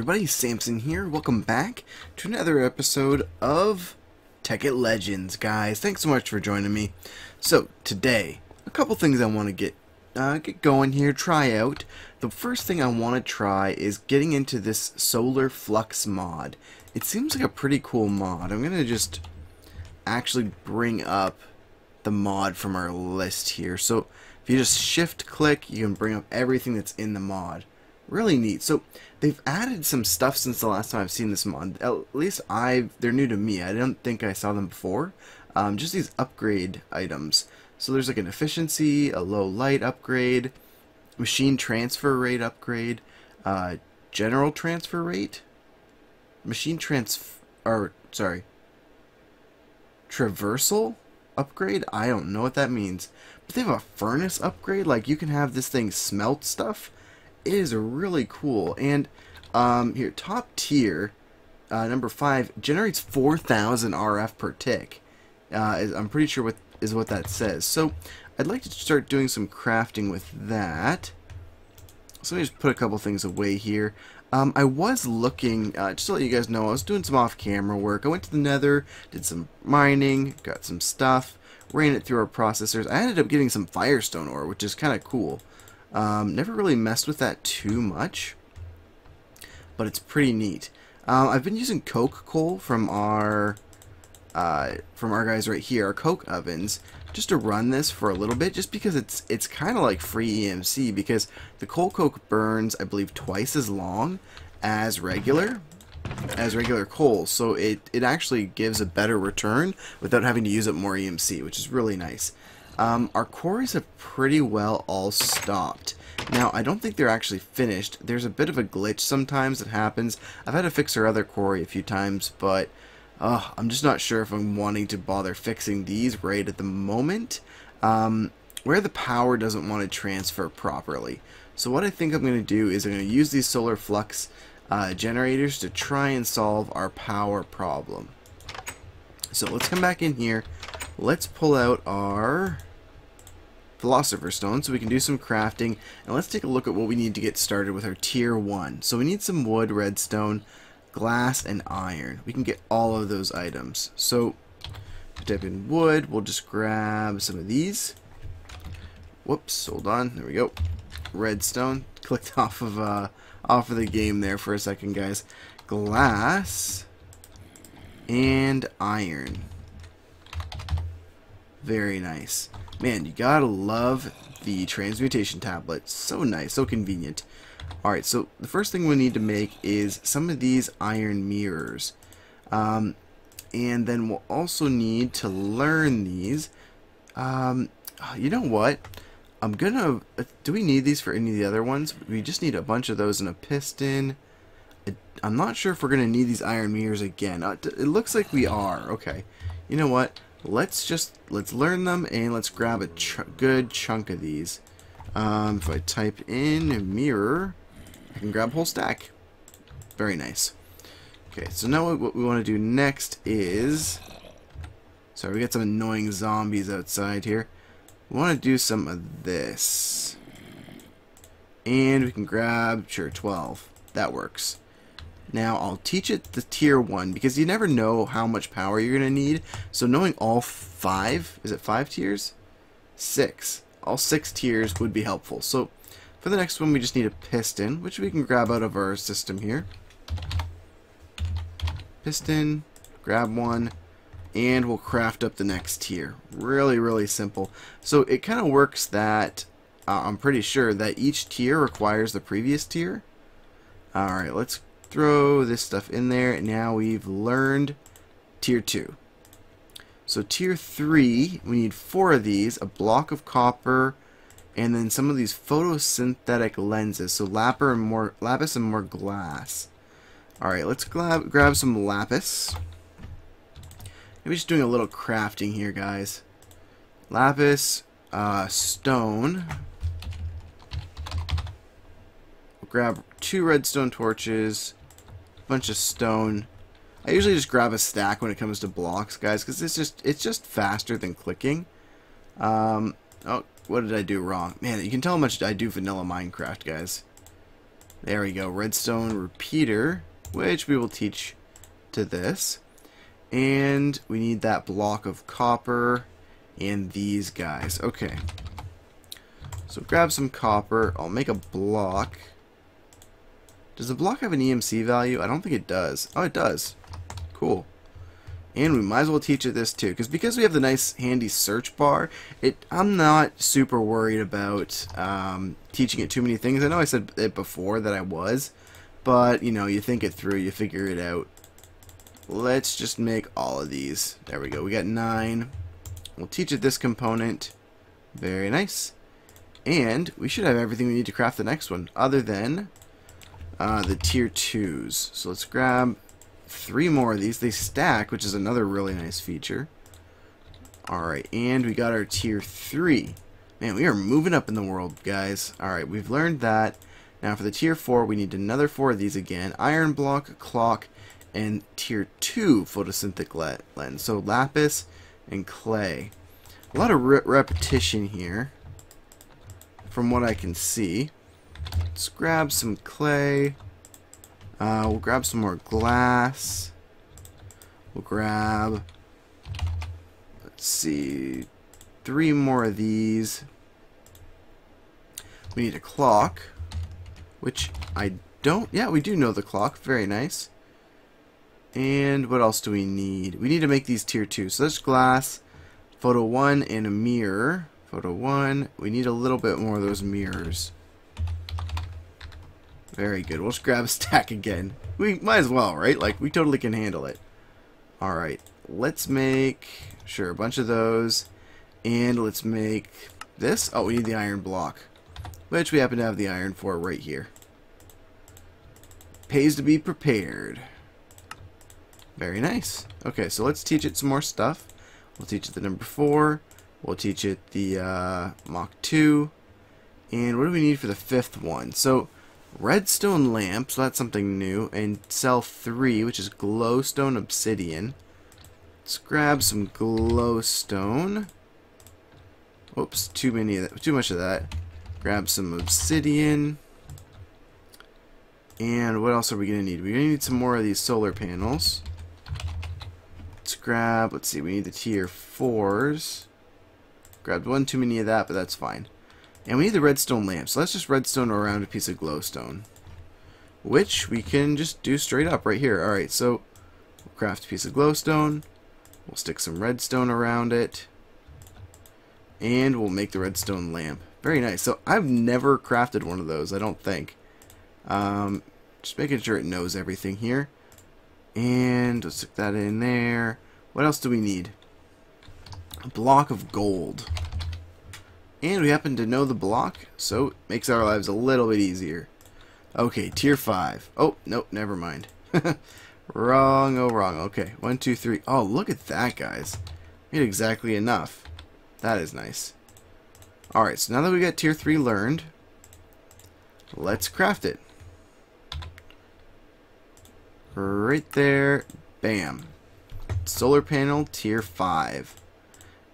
everybody, Samson here. Welcome back to another episode of Tekkit Legends, guys. Thanks so much for joining me. So, today, a couple things I want to get going here, try out. The first thing I want to try is getting into this Solar Flux Mod. It seems like a pretty cool mod. I'm going to just actually bring up the mod from our list here. So, if you just shift click, you can bring up everything that's in the mod. Really neat. So they've added some stuff since the last time I've seen this mod. At least they're new to me. I don't think I saw them before. Just these upgrade items. So there's like an efficiency, a low light upgrade, machine transfer rate upgrade, general transfer rate, traversal upgrade. I don't know what that means. But they have a furnace upgrade. Like you can have this thing smelt stuff. It is really cool. And here, top tier, number 5, generates 4,000 RF per tick. I'm pretty sure what that says. So I'd like to start doing some crafting with that. So let me just put a couple things away here. I was looking, just to let you guys know, I was doing some off-camera work. I went to the Nether, did some mining, got some stuff, ran it through our processors. I ended up getting some Firestone ore, which is kind of cool. Never really messed with that too much, but it's pretty neat. I've been using coke coal from our guys right here, our coke ovens, just to run this for a little bit, just because it's kind of like free EMC, because the coal coke burns, I believe, twice as long as regular coal, so it actually gives a better return without having to use up more EMC, which is really nice. Our quarries have pretty well all stopped. Now, I don't think they're actually finished. There's a bit of a glitch sometimes that happens. I've had to fix our other quarry a few times, but I'm just not sure if I'm wanting to bother fixing these right at the moment. Where the power doesn't want to transfer properly. So what I think I'm going to do is I'm going to use these solar flux generators to try and solve our power problem. So let's come back in here. Let's pull out our Philosopher's Stone so we can do some crafting, and let's take a look at what we need to get started with our tier 1. So we need some wood, redstone, glass, and iron. We can get all of those items. So type in wood, we'll just grab some of these. Whoops, hold on, there we go. Redstone, clicked off of the game there for a second, guys. Glass and iron. Very nice. Man, you gotta love the transmutation tablet. So nice, so convenient. Alright, so the first thing we need to make is some of these iron mirrors. And then we'll also need to learn these. You know what? Do we need these for any of the other ones? We just need a bunch of those and a piston. I'm not sure if we're gonna need these iron mirrors again. It looks like we are. Okay. You know what? Let's learn them and let's grab a good chunk of these. If I type in mirror, I can grab a whole stack. Very nice. Okay, so now what we want to do next is... Sorry, we got some annoying zombies outside here. We want to do some of this. And we can grab, sure, 12. That works. Now, I'll teach it the tier 1, because you never know how much power you're going to need. So knowing all 5, is it 5 tiers? 6. All 6 tiers would be helpful. So for the next one, we just need a piston, which we can grab out of our system here. Piston, grab one, and we'll craft up the next tier. Really, really simple. So it kind of works that, I'm pretty sure, that each tier requires the previous tier. Alright, let's throw this stuff in there, and now we've learned tier 2. So tier 3, we need 4 of these, a block of copper, and then some of these photosynthetic lenses, so lapis and more glass. Alright, let's grab some lapis. Maybe just doing a little crafting here, guys. Lapis, stone. We'll grab 2 redstone torches, bunch of stone. I usually just grab a stack when it comes to blocks, guys, because it's just faster than clicking. Oh, what did I do wrong? Man, you can tell how much I do vanilla Minecraft, guys. There we go. Redstone Repeater, which we will teach to this. And we need that block of copper and these guys. Okay. So grab some copper. I'll make a block. Does the block have an EMC value? I don't think it does. Oh, it does. Cool. And we might as well teach it this too, because we have the nice handy search bar. I'm not super worried about teaching it too many things. I know I said it before that I was, but you know, you think it through, you figure it out. Let's just make all of these. There we go. We got 9. We'll teach it this component. Very nice. And we should have everything we need to craft the next one, other than the tier 2s. So let's grab 3 more of these. They stack, which is another really nice feature. Alright, and we got our tier 3. Man, we are moving up in the world, guys. Alright, we've learned that. Now for the tier 4, we need another 4 of these again. Iron block, clock, and tier 2 photosynthetic lens. So lapis and clay. A lot of repetition here from what I can see. Let's grab some clay. We'll grab some more glass. We'll grab, let's see, 3 more of these. We need a clock, which I don't, yeah, we do know the clock. Very nice. And what else do we need? We need to make these tier 2. So that's glass, photo 1, and a mirror. Photo 1. We need a little bit more of those mirrors. Very good. We'll just grab a stack again. We might as well, right? Like, we totally can handle it. Alright. Let's make, sure, a bunch of those. And let's make this. Oh, we need the iron block, which we happen to have the iron for right here. Pays to be prepared. Very nice. Okay, so let's teach it some more stuff. We'll teach it the number 4. We'll teach it the Mach 2. And what do we need for the 5th one? So, Redstone Lamp, so that's something new. And cell 3, which is Glowstone Obsidian. Let's grab some glowstone. Oops, too much of that. Grab some obsidian. And what else are we going to need? We're going to need some more of these solar panels. Let's grab, let's see, we need the tier 4s. Grabbed one too many of that, but that's fine. And we need the redstone lamp, so let's just redstone around a piece of glowstone, which we can just do straight up right here. Alright, so we'll craft a piece of glowstone. We'll stick some redstone around it. And we'll make the redstone lamp. Very nice. So I've never crafted one of those, I don't think. Just making sure it knows everything here. And let's stick that in there. What else do we need? A block of gold. And we happen to know the block, so it makes our lives a little bit easier. Okay, tier 5. Oh, nope, never mind. Wrong, oh wrong. Okay, 1, 2, 3. Oh, look at that, guys. We had exactly enough. That is nice. Alright, so now that we got tier 3 learned, let's craft it. Right there. Bam. Solar panel tier 5.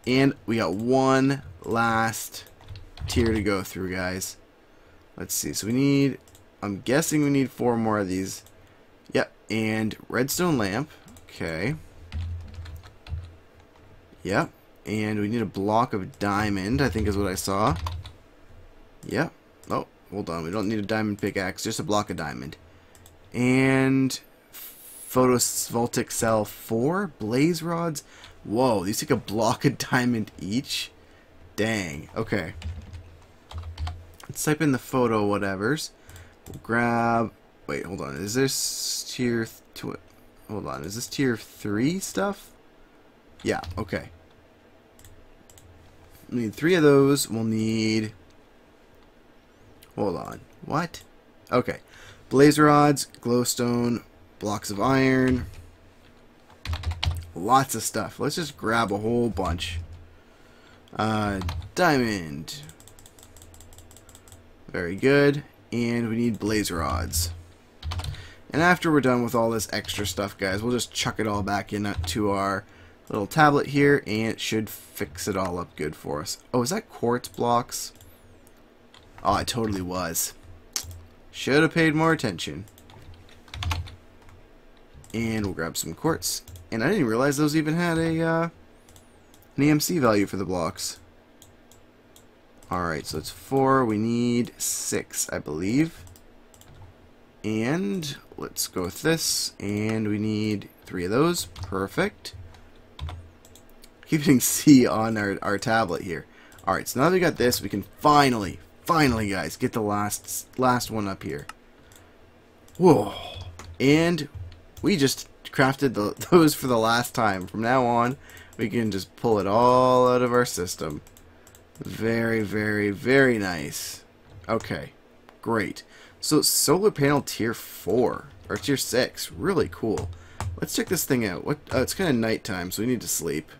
And we got one last tier to go through, guys. Let's see. So we need, I'm guessing we need 4 more of these. Yep. And redstone lamp. Okay. Yep. And we need a block of diamond, I think is what I saw. Yep. Oh, hold on. We don't need a diamond pickaxe, just a block of diamond. And photovoltaic cell 4, blaze rods. Whoa, these take a block of diamond each. Dang. Okay. Let's type in the photo whatevers. We'll grab. Wait, hold on. Is this tier? Hold on. Is this tier 3 stuff? Yeah. Okay. We need 3 of those. We'll need. Hold on. What? Okay. Blaze rods, glowstone, blocks of iron. Lots of stuff. Let's just grab a whole bunch. Diamond. Very good. And we need blaze rods. And after we're done with all this extra stuff, guys, we'll just chuck it all back into our little tablet here, and it should fix it all up good for us. Oh, is that quartz blocks? Oh, it totally was. Should have paid more attention. And we'll grab some quartz. And I didn't realize those even had a an EMC value for the blocks. Alright, so it's 4. We need 6, I believe. And let's go with this. And we need 3 of those. Perfect. Keep hitting C on our tablet here. Alright, so now that we got this, we can finally, guys, get the last one up here. Whoa. And we just crafted those for the last time. From now on, we can just pull it all out of our system. Very, very, very nice. Okay, great. So solar panel tier 4 or tier 6, really cool. Let's check this thing out. It's kind of nighttime, so we need to sleep.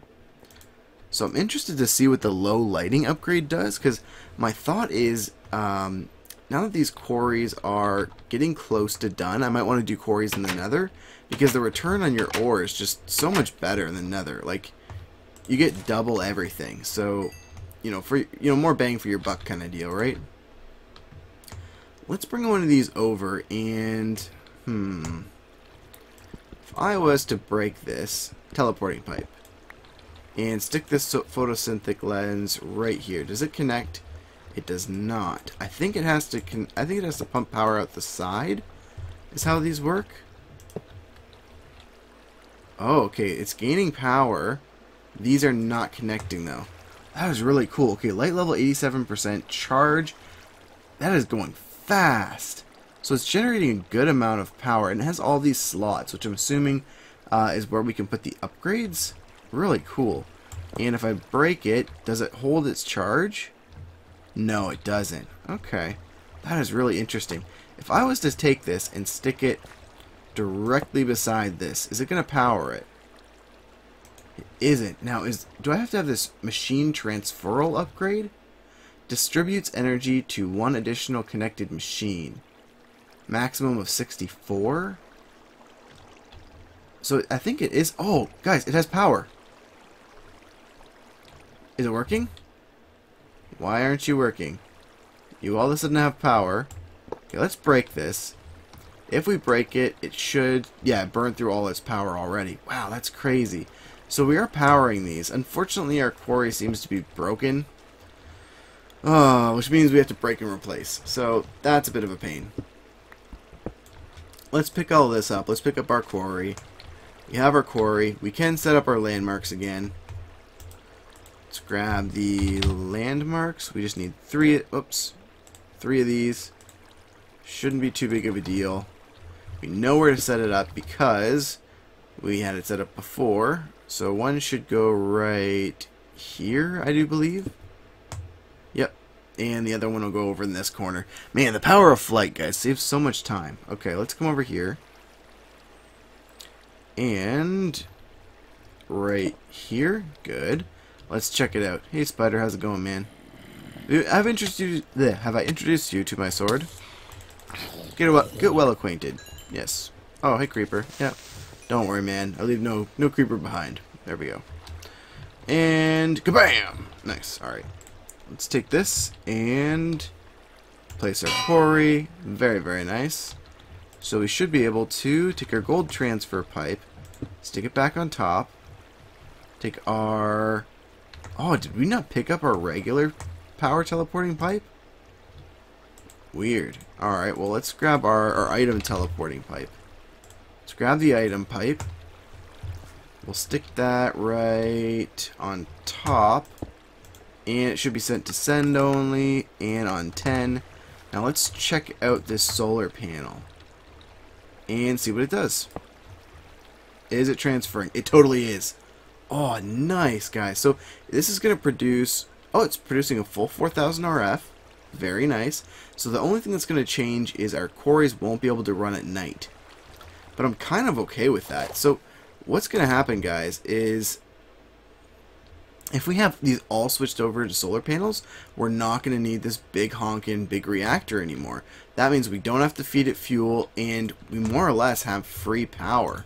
So I'm interested to see what the low lighting upgrade does, because my thought is, now that these quarries are getting close to done, I might want to do quarries in the Nether, because the return on your ore is just so much better in the Nether. Like, you get double everything. So, you know, for more bang for your buck kind of deal, right? Let's bring one of these over and if I was to break this teleporting pipe and stick this photosynthetic lens right here, does it connect? It does not. I think it has to pump power out the side. Is how these work. Oh, okay, it's gaining power. These are not connecting though. That is really cool. Okay, light level 87%, charge. That is going fast. So it's generating a good amount of power, and it has all these slots, which I'm assuming is where we can put the upgrades. Really cool. And if I break it, does it hold its charge? No, it doesn't. Okay. That is really interesting. If I was to take this and stick it directly beside this, is it going to power it? It isn't. Now, do I have to have this machine transferal upgrade? Distributes energy to one additional connected machine. Maximum of 64? So I think it is... Oh, guys, it has power. Is it working? Why aren't you working? You all of a sudden have power. Okay, let's break this. If we break it, it should... Yeah, burn through all its power already. Wow, that's crazy. So we are powering these. Unfortunately, our quarry seems to be broken. Which means we have to break and replace. So that's a bit of a pain. Let's pick all this up. Let's pick up our quarry. We have our quarry. We can set up our landmarks again. Let's grab the landmarks. We just need 3. Oops. 3 of these. Shouldn't be too big of a deal. We know where to set it up because we had it set up before. So one should go right here, I do believe. Yep. And the other one will go over in this corner. Man, the power of flight, guys, saves so much time. Okay, let's come over here. And right here. Good. Let's check it out. Hey, Spider, how's it going, man? Have I introduced you to my sword? Get well acquainted. Yes. Oh, hey, Creeper. Yeah. Don't worry, man. I leave no creeper behind. There we go. And kabam! Nice. Alright. Let's take this and place our quarry. Very, very nice. So we should be able to take our gold transfer pipe, stick it back on top, take our... Oh, did we not pick up our regular power teleporting pipe? Weird. Alright, well, let's grab our item teleporting pipe. Let's grab the item pipe. We'll stick that right on top. And it should be sent to send only. And on 10. Now let's check out this solar panel. And see what it does. Is it transferring? It totally is. Oh, nice, guys. So this is going to produce... Oh, it's producing a full 4000 RF. Very nice. So the only thing that's going to change is our quarries won't be able to run at night. But I'm kind of okay with that. So what's going to happen, guys, is if we have these all switched over to solar panels, we're not going to need this big honkin' big reactor anymore. That means we don't have to feed it fuel, and we more or less have free power.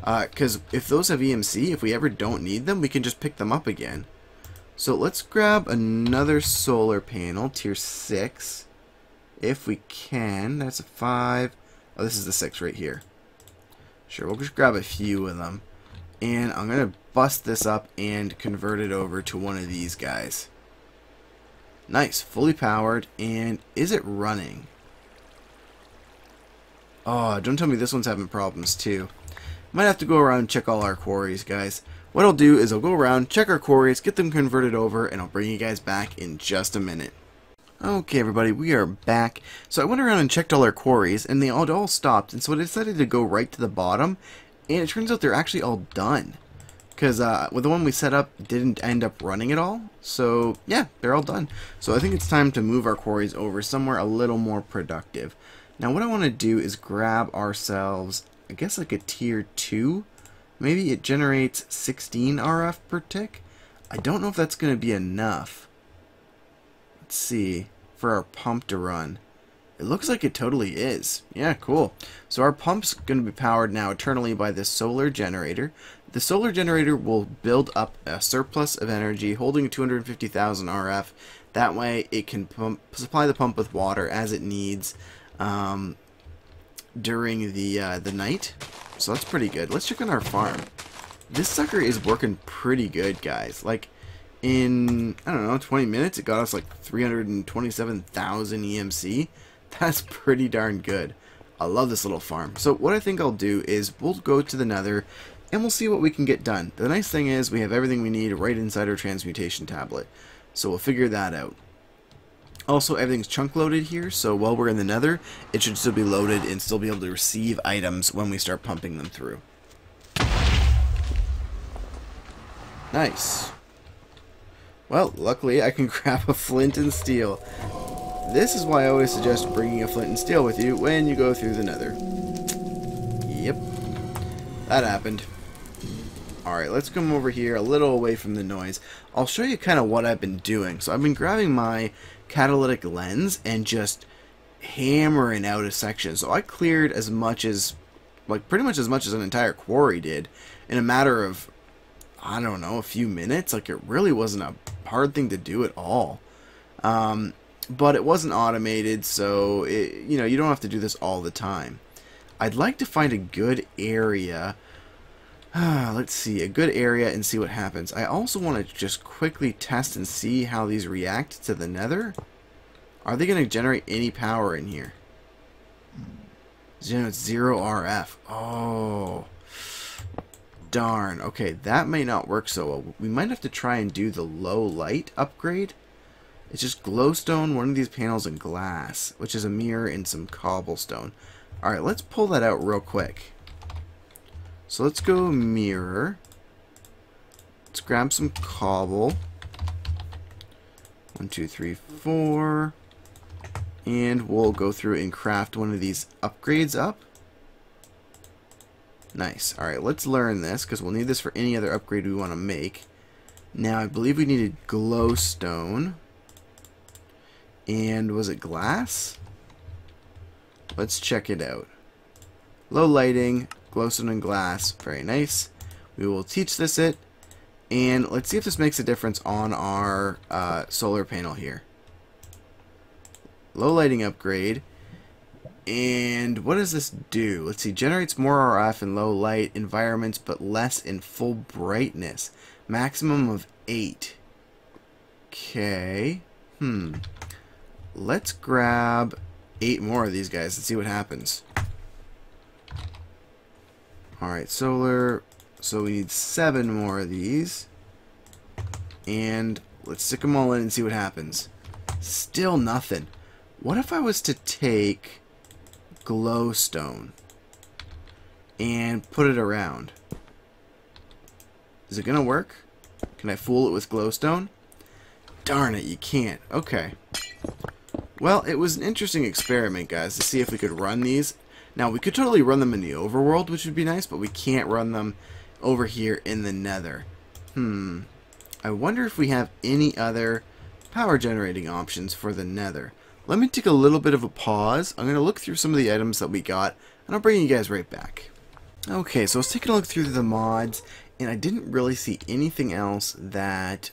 Because if those have EMC, if we ever don't need them, we can just pick them up again. So let's grab another solar panel, tier 6. if we can. That's a 5. Oh, this is the 6 right here. Sure, we'll just grab a few of them. And I'm going to bust this up and convert it over to one of these guys. Nice, fully powered. And is it running? Oh, don't tell me this one's having problems too. Might have to go around and check all our quarries, guys. What I'll do is I'll go around, check our quarries, get them converted over, and I'll bring you guys back in just a minute. Okay, everybody, we are back. So I went around and checked all our quarries, and they all stopped. And so I decided to go right to the bottom, and it turns out they're actually all done. Because with the one we set up, didn't end up running at all. So, yeah, they're all done. So I think it's time to move our quarries over somewhere a little more productive. Now, what I want to do is grab ourselves, I guess like a tier 2. Maybe it generates 16 RF per tick. I don't know if that's going to be enough. Let's see. For our pump to run. It looks like it totally is. Yeah, cool. So our pump's going to be powered now eternally by this solar generator. The solar generator will build up a surplus of energy holding 250,000 RF. That way it can supply the pump with water as it needs during the night. So that's pretty good. Let's check on our farm. This sucker is working pretty good, guys. Like, in, I don't know, 20 minutes, it got us like 327,000 EMC. That's pretty darn good. I love this little farm. So what I think I'll do is we'll go to the Nether, and we'll see what we can get done. The nice thing is we have everything we need right inside our transmutation tablet. So we'll figure that out. Also, everything's chunk loaded here, so while we're in the Nether, it should still be loaded and still be able to receive items when we start pumping them through. Nice. Well, luckily I can grab a flint and steel. This is why I always suggest bringing a flint and steel with you when you go through the Nether. Yep. That happened. Alright, let's come over here a little away from the noise. I'll show you kind of what I've been doing. So I've been grabbing my catalytic lens and just hammering out a section. So I cleared as much as, like pretty much as much as an entire quarry did in a matter of, I don't know, a few minutes. Like, it really wasn't a hard thing to do at all. But it wasn't automated, so you know, you don't have to do this all the time. I'd like to find a good area. Let's see, a good area and see what happens. I also want to just quickly test and see how these react to the Nether. Are they going to generate any power in here? It's 0 RF. Oh, darn. Okay, that may not work so well. We might have to try and do the low light upgrade. It's just glowstone, one of these panels, and glass, which is a mirror and some cobblestone. Alright, let's pull that out real quick. So let's go mirror. Let's grab some cobble. 1, 2, 3, 4. And we'll go through and craft one of these upgrades up. Nice. Alright, let's learn this, because we'll need this for any other upgrade we want to make. Now, I believe we needed glowstone. And was it glass? Let's check it out. Low lighting, glowstone and glass. Very nice. We will teach this it. And let's see if this makes a difference on our solar panel here. Low lighting upgrade. And what does this do? Let's see. Generates more RF in low light environments, but less in full brightness. Maximum of 8. Okay. Let's grab 8 more of these guys and see what happens. Alright, solar. So we need 7 more of these. And let's stick them all in and see what happens. Still nothing. What if I was to take glowstone and put it around? Is it gonna work? Can I fool it with glowstone? Darn it, you can't. Okay. Well, it was an interesting experiment, guys, to see if we could run these. Now, we could totally run them in the overworld, which would be nice, but we can't run them over here in the Nether. I wonder if we have any other power generating options for the Nether. Let me take a little bit of a pause. I'm going to look through some of the items that we got, and I'll bring you guys right back. Okay, so I was taking a look through the mods, and I didn't really see anything else that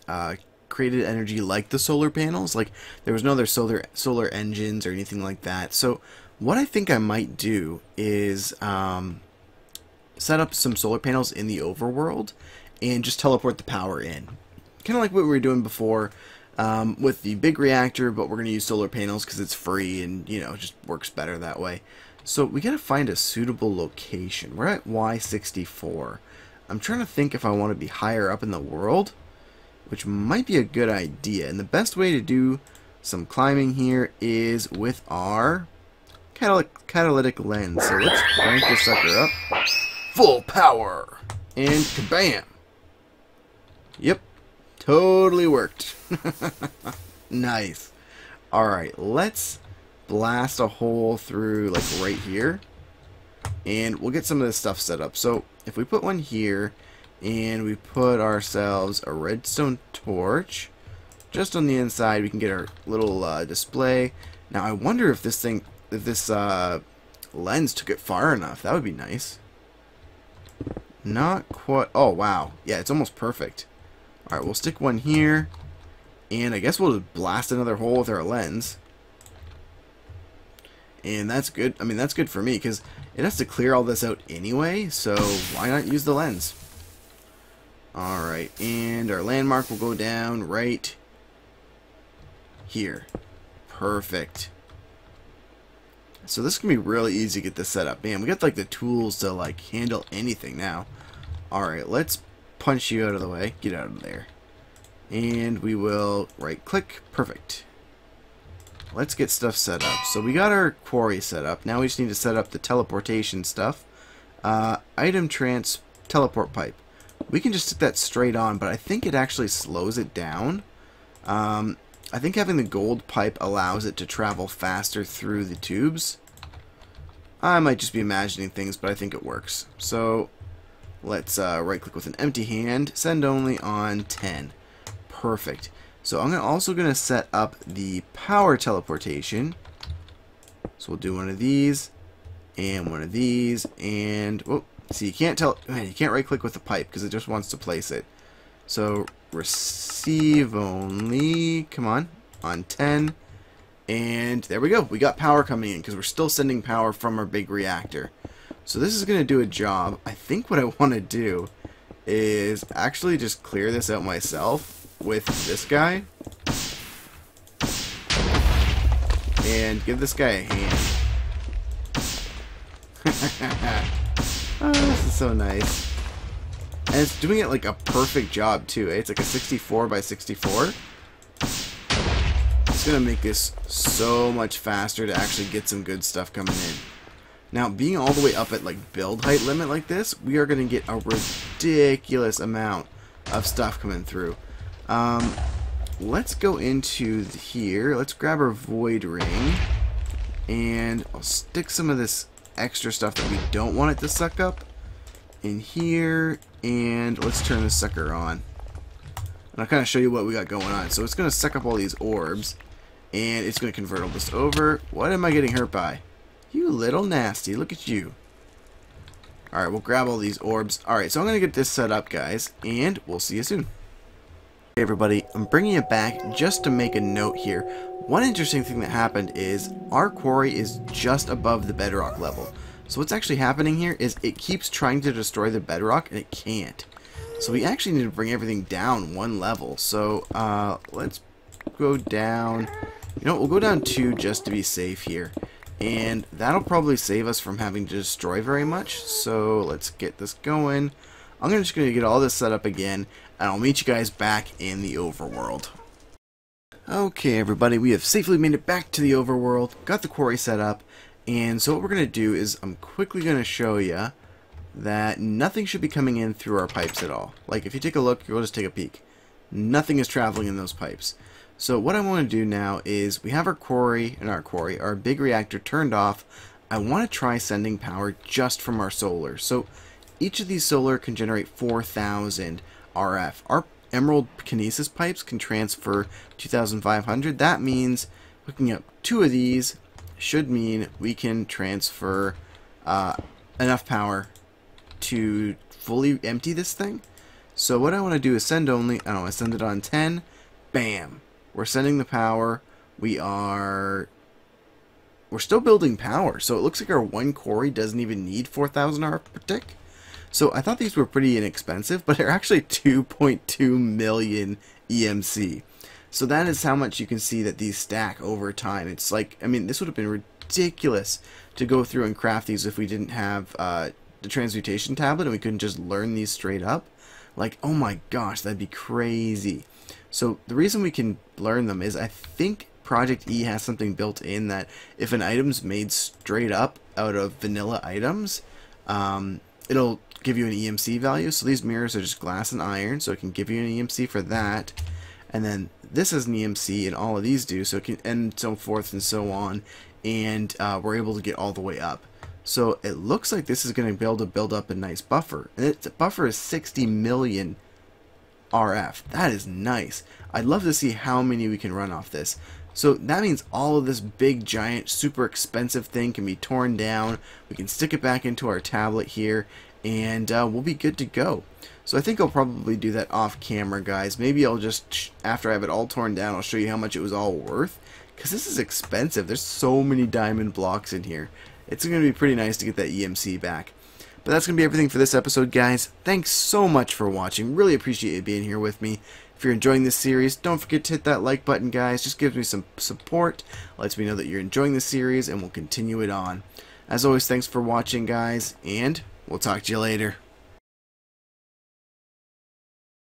created energy like the solar panels. Like, there was no other solar engines or anything like that. So what I think I might do is set up some solar panels in the overworld and just teleport the power in. Kind of like what we were doing before with the big reactor, but we're going to use solar panels because it's free and, you know, it just works better that way. So we got to find a suitable location. We're at Y64. I'm trying to think if I want to be higher up in the world, which might be a good idea. And the best way to do some climbing here is with our catalytic lens. So let's crank this sucker up. Full power! And kabam! Yep, totally worked. Nice. Alright, let's blast a hole through, like, right here. And we'll get some of this stuff set up. So, if we put one here, and we put ourselves a redstone torch, just on the inside, we can get our little display. Now, I wonder if this lens took it far enough. That would be nice. Not quite. Oh, wow. Yeah, it's almost perfect. Alright, we'll stick one here. And I guess we'll just blast another hole with our lens. And that's good. I mean, that's good for me, because it has to clear all this out anyway. So, why not use the lens? Alright, and our landmark will go down right here. Perfect. So this can be really easy to get this set up. Man, we got like the tools to like handle anything now. Alright, let's punch you out of the way. Get out of there. And we will right click. Perfect. Let's get stuff set up. So we got our quarry set up. Now we just need to set up the teleportation stuff. Item teleport pipe. We can just stick that straight on, but I think it actually slows it down. I think having the gold pipe allows it to travel faster through the tubes. I might just be imagining things, but I think it works. So let's right click with an empty hand, send only on 10. Perfect. So I'm also going to set up the power teleportation. So we'll do one of these and one of these, and oh, see, you can't right click with the pipe because it just wants to place it. So receive only, come on 10, and there we go. We got power coming in because we're still sending power from our big reactor. So this is going to do a job. I think what I want to do is actually just clear this out myself with this guy and give this guy a hand. Oh, this is so nice. And it's doing it like a perfect job too. It's like a 64 by 64. It's going to make this so much faster to actually get some good stuff coming in. Now, being all the way up at like build height limit like this, we are going to get a ridiculous amount of stuff coming through. Let's go into here. Let's grab our void ring. And I'll stick some of this extra stuff that we don't want it to suck up in here. And let's turn this sucker on. And I'll kind of show you what we got going on. So it's going to suck up all these orbs. And it's going to convert all this over. What am I getting hurt by? You little nasty. Look at you. Alright, we'll grab all these orbs. Alright, so I'm going to get this set up, guys. And we'll see you soon. Hey everybody, I'm bringing it back just to make a note here. One interesting thing that happened is our quarry is just above the bedrock level. So what's actually happening here is it keeps trying to destroy the bedrock and it can't. So we actually need to bring everything down one level. So let's go down. You know what, we'll go down 2 just to be safe here. And that'll probably save us from having to destroy very much. So let's get this going. I'm just going to get all this set up again, and I'll meet you guys back in the overworld. Okay everybody, we have safely made it back to the overworld, got the quarry set up, and so what we're going to do is I'm quickly going to show you that nothing should be coming in through our pipes at all. Like if you take a look, you'll just take a peek. Nothing is traveling in those pipes. So what I want to do now is we have our quarry, our big reactor turned off. I want to try sending power just from our solar. So each of these solar can generate 4,000 RF. Our emerald kinesis pipes can transfer 2,500. That means hooking up 2 of these should mean we can transfer enough power to fully empty this thing. So what I want to do is send only, I don't know, I send it on 10, bam. We're sending the power. We're still building power. So it looks like our one quarry doesn't even need 4,000 per tick. So I thought these were pretty inexpensive, but they're actually 2.2 million EMC. So that is how much you can see that these stack over time. It's like, I mean, this would have been ridiculous to go through and craft these if we didn't have the transmutation tablet and we couldn't just learn these straight up. Like, oh my gosh, that'd be crazy. So the reason we can learn them is I think Project E has something built in that if an item's made straight up out of vanilla items, it'll give you an EMC value. So these mirrors are just glass and iron, so it can give you an EMC for that. And then this is an EMC, and all of these do, so it can, and so forth and so on. And we're able to get all the way up. So it looks like this is going to be able to build up a nice buffer. And the buffer is 60 million RF. That is nice. I'd love to see how many we can run off this. So that means all of this big, giant, super expensive thing can be torn down. We can stick it back into our tablet here, and we'll be good to go. So I think I'll probably do that off camera, guys. Maybe I'll just, after I have it all torn down, I'll show you how much it was all worth. Because this is expensive. There's so many diamond blocks in here. It's going to be pretty nice to get that EMC back. But that's going to be everything for this episode, guys. Thanks so much for watching. Really appreciate you being here with me. If you're enjoying this series, don't forget to hit that like button, guys. Just gives me some support. Lets me know that you're enjoying the series, and we'll continue it on. As always, thanks for watching, guys, and we'll talk to you later.